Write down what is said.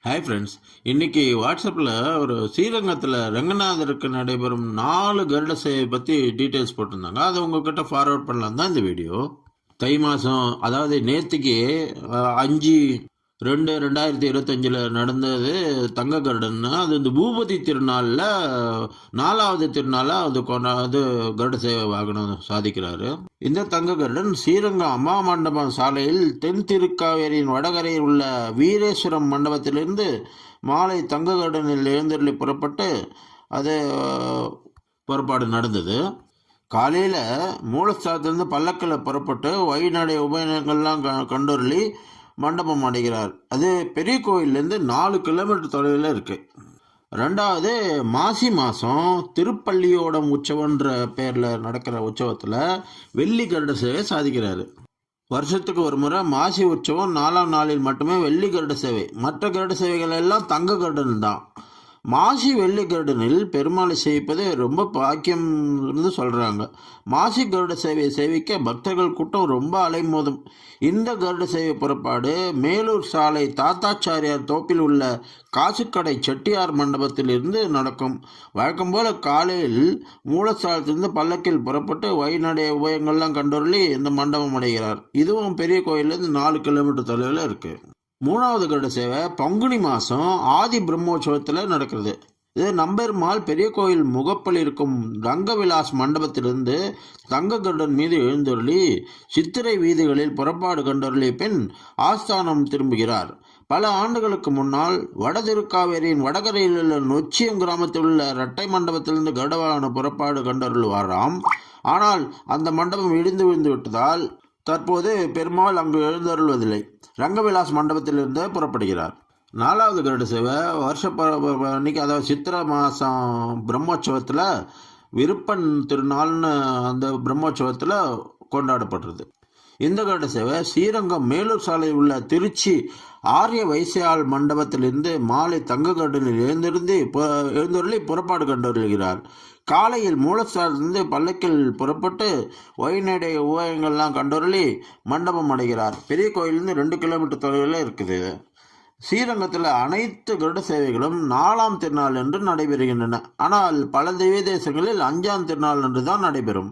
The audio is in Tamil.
Hi friends. இன்னைக்கு வாட்ஸ்அப்பில் ஒரு ஸ்ரீரங்கத்தில் ரங்கநாதருக்கு நடைபெறும் 4 கருட சேவை பற்றி டீட்டெயில்ஸ் போட்டிருந்தாங்க. அதை உங்ககிட்ட ஃபார்வர்ட் பண்ணலாம் தான் இந்த வீடியோ. தை மாதம், அதாவது நேற்றுக்கு 5/2/2025 நடந்தது தங்க கருடன்னா, அது இந்த பூபதி திருநாளில் 4வது திருநாளாக அது கருட சேவை வாகனம் சாதிக்கிறாரு. இந்த தங்க கருடன் ஸ்ரீரங்கம் அம்மா மண்டபம் சாலையில் தென் திருக்காவேரியின் வடகரையில் உள்ள வீரேஸ்வரம் மண்டபத்திலிருந்து மாலை தங்க கருடனில் எழுந்தருளி புறப்பட்டு அது புறப்பாடு நடந்தது. காலையில் மூலஸ்தானத்திலிருந்து பல்லக்கில் புறப்பட்டு வழிநடை உபயனங்கள்லாம் கண்டொருளி மண்டபம் அடைகிறார். அது பெரிய கோயிலேருந்து 4 கிலோமீட்டர் தொலைவில் இருக்குது. ரெண்டாவது, மாசி மாதம் திருப்பள்ளியோடம் உற்சவன்ற பேரில் நடக்கிற உற்சவத்தில் வெள்ளி கருட சேவை சாதிக்கிறாரு. வருஷத்துக்கு ஒரு முறை மாசி உற்சவம் 4ஆம் நாளில் மட்டுமே வெள்ளி கருட சேவை. மற்ற கருட சேவைகள் எல்லாம் தங்க கருடன் தான். மாசி வெள்ளி கருடனில் பெருமாளை சேவிப்பது ரொம்ப பாக்கியம்னு சொல்கிறாங்க. மாசி கருட சேவையை சேவிக்க பக்தர்கள் கூட்டம் ரொம்ப அலைமோதும். இந்த கருட சேவை புறப்பாடு மேலூர் சாலை தாத்தாச்சாரியார் தோப்பில் உள்ள காசுக்கடை செட்டியார் மண்டபத்தில் இருந்து நடக்கும். வழக்கம் போல காலையில் மூலஸ்தானத்திலிருந்து பல்லக்கில் புறப்பட்டு வழிநடை உபயங்கள்லாம் கண்டொருளி இந்த மண்டபம் அடைகிறார். இதுவும் பெரிய கோயிலேருந்து 4 கிலோமீட்டர் தொலைவில் இருக்குது. 3வது கருட சேவை பங்குனி மாதம் ஆதி பிரம்மோற்சவத்தில் நடக்கிறது. இது நம்பெருமாள் பெரிய கோயில் முகப்பில் இருக்கும் ரங்கவிலாஸ் மண்டபத்திலிருந்து தங்க கருடன் மீது எழுந்தருளி சித்திரை வீதிகளில் புறப்பாடு கண்டருளிய பின் ஆஸ்தானம் திரும்புகிறார். பல ஆண்டுகளுக்கு முன்னால் வட திருக்காவேரியின் வடகரையில் உள்ள நொச்சியம் கிராமத்தில் உள்ள இரட்டை மண்டபத்திலிருந்து கருடவாகன புறப்பாடு கண்டருள்வாராம். ஆனால் அந்த மண்டபம் இடிந்து விழுந்து விட்டதால் தற்போது பெருமாள் அங்கு எழுந்தருள்வதில்லை. ரங்கவிலாஸ் மண்டபத்திலிருந்து புறப்படுகிறார். 4வது கருட சேவை அன்னைக்கு, அதாவது சித்திரை மாதம் பிரம்மோற்சவத்தில் விருப்பன் திருநாள்னு அந்த பிரம்மோற்சவத்தில் கொண்டாடப்படுறது. இந்த கருட சேவை ஸ்ரீரங்கம் மேலூர் சாலையில் உள்ள திருச்சி ஆரிய வைசியாள் மண்டபத்திலிருந்து மாலை தங்க கருடனில் எழுந்தருளி புறப்பாடு கண்டருள்கிறார். காலையில் மூலஸ்தானத்திலிருந்து பல்லக்கில் புறப்பட்டு வழிநடை உபயங்கள்லாம் கண்டொருளி மண்டபம் அடைகிறார். பெரிய கோயிலிருந்து 2 கிலோமீட்டர் தொலைவில் இருக்குது. ஸ்ரீரங்கத்தில் அனைத்து கருட சேவைகளும் 4ஆம் திருநாள் என்று நடைபெறுகின்றன. ஆனால் பல திவ்ய தேசங்களில் 5ஆம் திருநாள் என்று தான் நடைபெறும்.